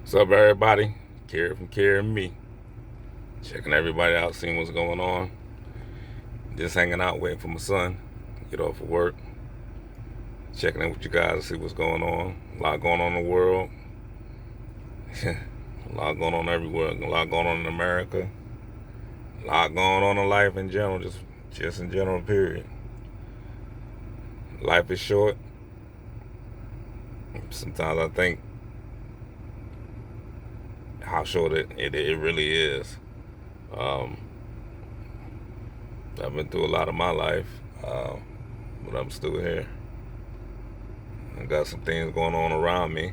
What's up, everybody? Kerry from Kerry and Me. Checking everybody out, seeing what's going on. Just hanging out, waiting for my son to get off of work. Checking in with you guys to see what's going on. A lot going on in the world. A lot going on everywhere. A lot going on in America. A lot going on in life in general, just in general, period. Life is short. Sometimes I think how short it really is. Um, I've been through a lot of my life, but I'm still here. I got some things going on around me,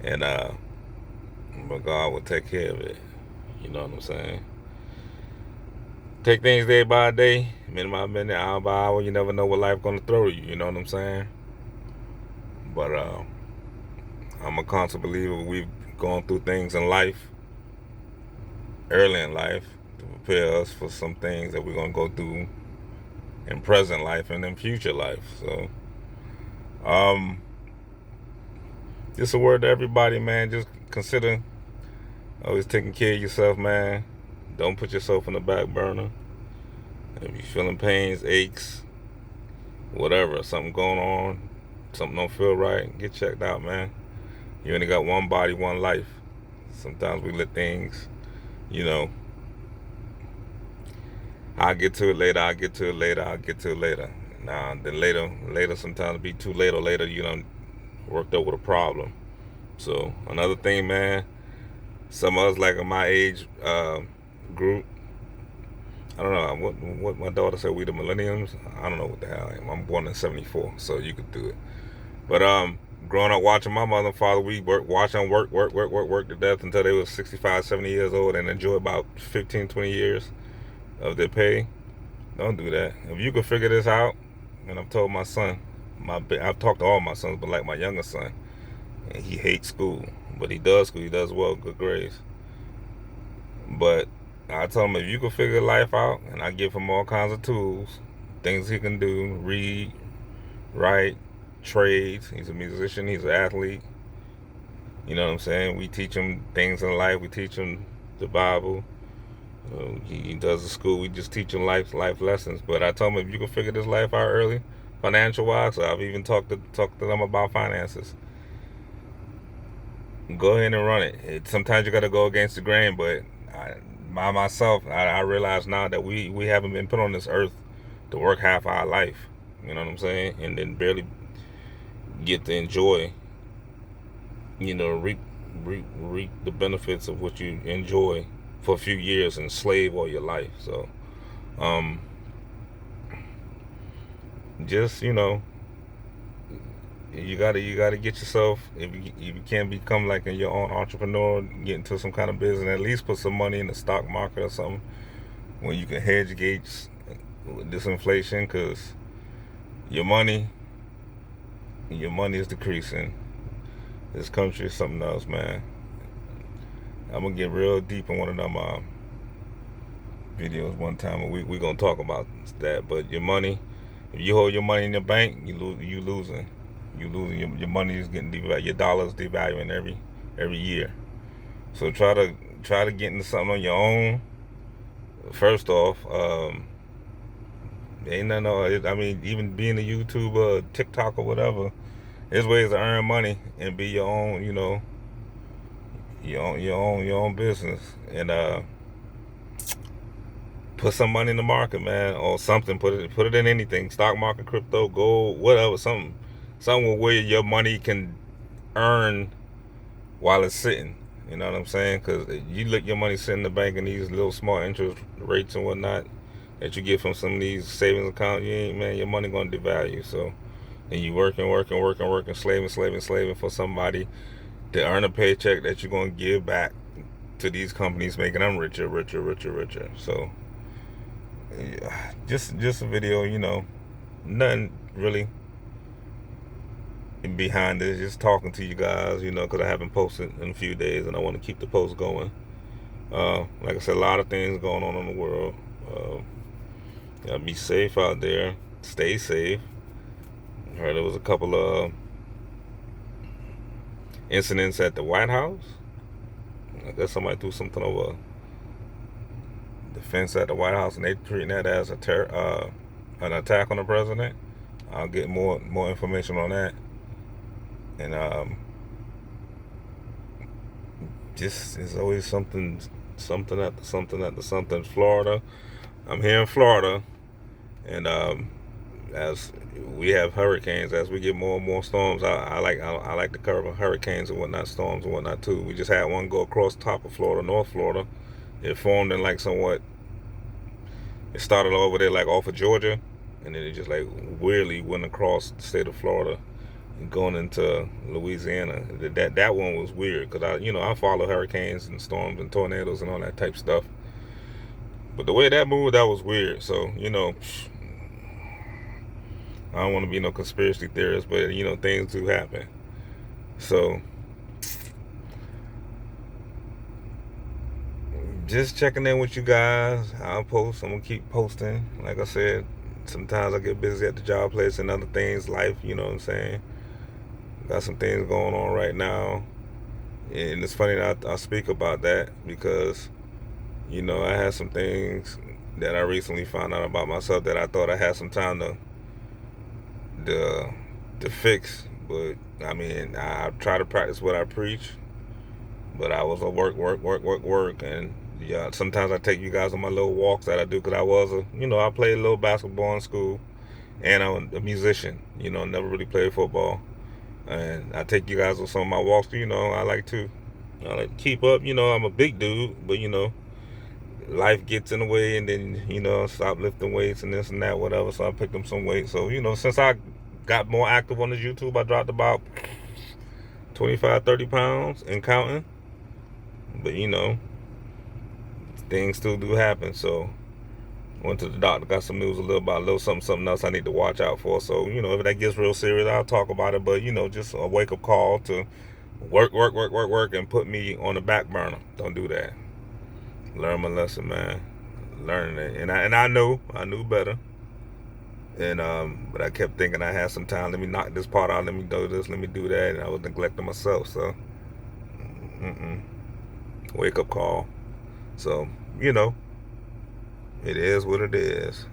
and but God will take care of it. You know what I'm saying? Take things day by day, minute by minute, hour by hour. You never know what life gonna throw you. You know what I'm saying? But I'm a constant believer we've gone through things in life, early in life, to prepare us for some things that we're gonna go through in present life and in future life. So, um, just a word to everybody, man. Just consider always taking care of yourself, man. Don't put yourself on the back burner. If you're feeling pains, aches, whatever, something going on, something don't feel right, get checked out, man. You only got one body, one life. Sometimes we let things, you know, I'll get to it later, I'll get to it later, I'll get to it later. Now, then later sometimes be too late, or later you done worked over the problem. So, another thing, man, some of us, like in my age group, I don't know what my daughter said. We the millenniums. I don't know what the hell I am. I'm born in '74, so you could do it. But growing up watching my mother and father, we watch them work to death until they was 65, 70 years old, and enjoy about 15, 20 years of their pay. Don't do that. If you could figure this out, and I've told my son, I've talked to all my sons, but like my youngest son, and he hates school, but he does school. He does well, good grades. But I told him if you could figure life out, and I give him all kinds of tools, things he can do, read, write, trades. He's a musician. He's an athlete. You know what I'm saying? We teach him things in life. We teach him the Bible. He does the school. We just teach him life lessons. But I told him if you can figure this life out early, financial wise, so I've even talked to them about finances. Go ahead and run it. Sometimes you got to go against the grain, but by myself, I realize now that we haven't been put on this earth to work half our life. You know what I'm saying? And then barely get to enjoy, reap the benefits of what you enjoy for a few years and slave all your life. So, um, just you gotta get yourself, if you can't become like your own entrepreneur, get into some kind of business, at least put some money in the stock market or something when you can hedge against this inflation, because your money your money is decreasing. This country is something else, man. I'm gonna get real deep in one of them videos one time, and we gonna talk about that. But your money, if you hold your money in your bank, you losing. You losing. Your money is getting devalued. Your dollar is devaluing every year. So try to get into something on your own. First off, ain't nothing. I mean, even being a YouTuber, TikTok, or whatever, there's ways to earn money and be your own. Your own business, and put some money in the market, man, or something. Put it in anything: stock market, crypto, gold, whatever. Something where your money can earn while it's sitting. You know what I'm saying? Because you let your money sit in the bank and these little small interest rates and whatnot that you get from some of these savings accounts, your money gonna devalue. So, and you working, slaving for somebody to earn a paycheck that you're gonna give back to these companies, making them richer. So, yeah, just a video, nothing really behind this. Just talking to you guys, because I haven't posted in a few days, and I want to keep the post going. Like I said, a lot of things going on in the world. Gotta be safe out there. Stay safe. I heard there was a couple of incidents at the White House. I guess somebody threw something over the fence at the White House, and they treating that as an attack on the president. I'll get more information on that, and just it's always something after something after something. Florida, I'm here in Florida, and as we have hurricanes, as we get more and more storms, I like to cover hurricanes and whatnot, storms and whatnot too. We just had one go across the top of Florida, North Florida. It formed in like somewhat. It started over there like off of Georgia, and then it just like weirdly went across the state of Florida and going into Louisiana. That one was weird because I follow hurricanes and storms and tornadoes and all that type stuff. But the way that moved, that was weird. So I don't want to be no conspiracy theorist, but things do happen. So just checking in with you guys. I'll post. I'm gonna keep posting. Like I said, sometimes I get busy at the job place and other things, life. You know what I'm saying? Got some things going on right now, and it's funny that I speak about that because I had some things that I recently found out about myself that I thought I had some time to fix. But I mean, I try to practice what I preach, but I was a work, and yeah. Sometimes I take you guys on my little walks that I do because I played a little basketball in school, and I'm a musician. Never really played football, and I take you guys on some of my walks. I like to keep up. I'm a big dude, but life gets in the way, and then stop lifting weights and this and that, whatever. So I picked up some weight. So since I got more active on this YouTube, I dropped about 25, 30 pounds and counting. But things still do happen. So went to the doctor, got some news a little something else I need to watch out for. So if that gets real serious, I'll talk about it. But just a wake up call to work, and put me on the back burner. Don't do that. Learn my lesson, man. Learning it, and I knew better. And but I kept thinking I had some time. Let me knock this part out. Let me do this. Let me do that. And I was neglecting myself. So, wake up call. So it is what it is.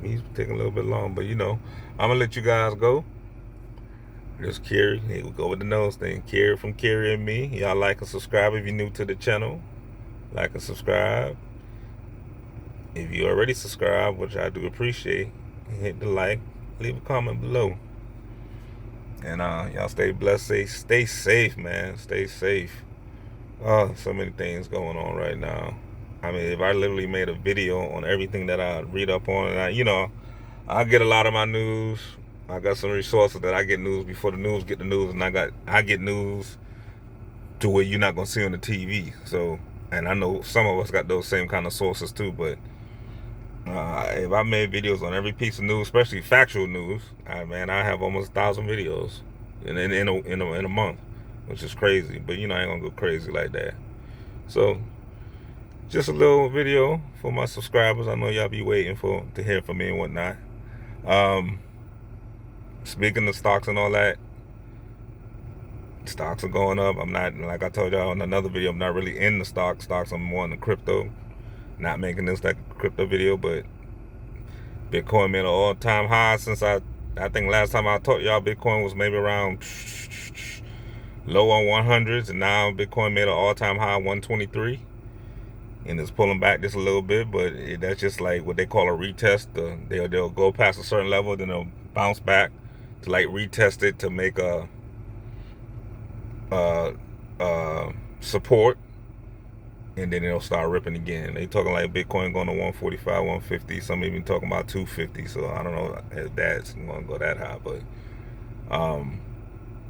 He's taking a little bit long, but I'm gonna let you guys go. There's Carrie. Here we go with the nose thing. Carrie from Carrie and me. Y'all like and subscribe if you're new to the channel. Like and subscribe. If you already subscribed, which I do appreciate, hit the like, leave a comment below. And y'all stay blessed, stay safe, man. Stay safe. Oh, so many things going on right now. I mean, if I literally made a video on everything that I read up on, and I get a lot of my news. I got some resources that I get news before the news get the news, and I get news to where you're not gonna see on the TV. So, and I know some of us got those same kind of sources too, but if I made videos on every piece of news, especially factual news, I have almost 1,000 videos in a month, which is crazy. But I ain't gonna go crazy like that. So just a little video for my subscribers. I know y'all be waiting to hear from me and whatnot. Speaking of stocks and all that, stocks are going up. I'm not, like I told y'all in another video, I'm not really in the stocks. I'm more in the crypto. Not making this like a crypto video, but Bitcoin made an all-time high since I think last time I taught y'all Bitcoin was maybe around low on 100s, and now Bitcoin made an all-time high 123, and it's pulling back just a little bit, but that's just like what they call a retest. They'll go past a certain level, then they'll bounce back to like retest it to make a support, and then it'll start ripping again. They talking like Bitcoin going to 145, 150. Some even talking about 250. So I don't know if that's going to go that high, but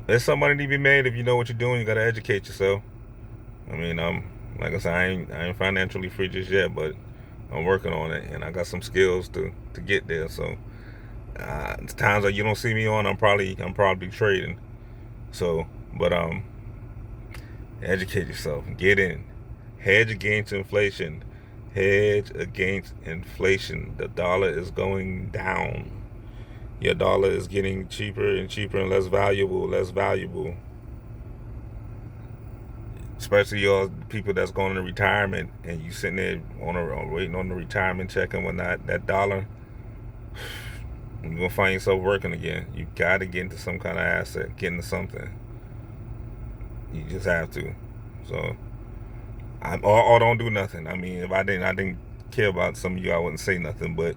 there's some money to be made if you know what you're doing. You got to educate yourself. I mean, like I said, I ain't financially free just yet, but I'm working on it, and I got some skills to get there. So times that you don't see me on, I'm probably trading. So, but educate yourself, get in. Hedge against inflation. Hedge against inflation. The dollar is going down. Your dollar is getting cheaper and cheaper and less valuable, less valuable. Especially your people that's going into retirement and you sitting there waiting on the retirement check and whatnot. That dollar, you're gonna find yourself working again. You gotta get into some kind of asset, get into something. You just have to. So, or don't do nothing. I mean, if I didn't care about some of you, I wouldn't say nothing. But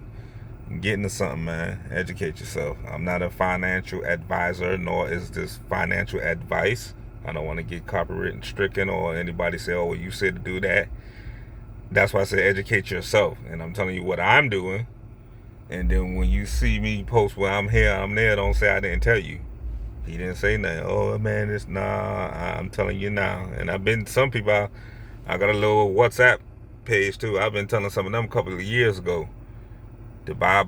get into something, man. Educate yourself. I'm not a financial advisor, nor is this financial advice. I don't want to get copyright stricken or anybody say, oh, well, you said to do that. That's why I say educate yourself. And I'm telling you what I'm doing. And then when you see me post where I'm here, I'm there, don't say I didn't tell you. He didn't say nothing. Oh, man, it's nah. I'm telling you now. And I've been, some people, I got a little WhatsApp page too. I've been telling some of them a couple of years ago to buy.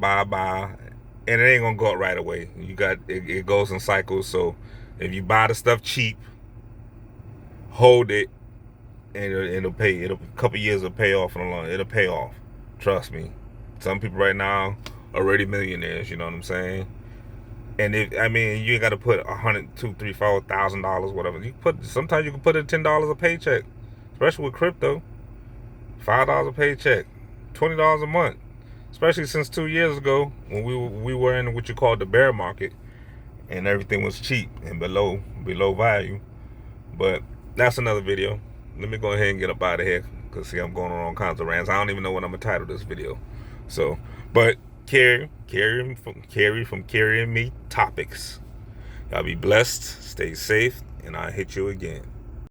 And it ain't going to go up right away. It goes in cycles. So if you buy the stuff cheap, hold it, and it'll pay. A couple years will pay off in the long. It'll pay off. Trust me. Some people right now are already millionaires. You know what I'm saying? And you ain't got to put $100, $200, $300, $4,000, whatever. Sometimes you can put in $10 a paycheck, especially with crypto. $5 a paycheck, $20 a month. Especially since 2 years ago when we were in what you call the bear market, and everything was cheap and below value. But that's another video. Let me go ahead and get up out of here, because see, I'm going on all kinds of rants. I don't even know what I'm gonna title this video. So, but Carrie from Carrie and Me Topics. Y'all be blessed, stay safe, and I'll hit you again.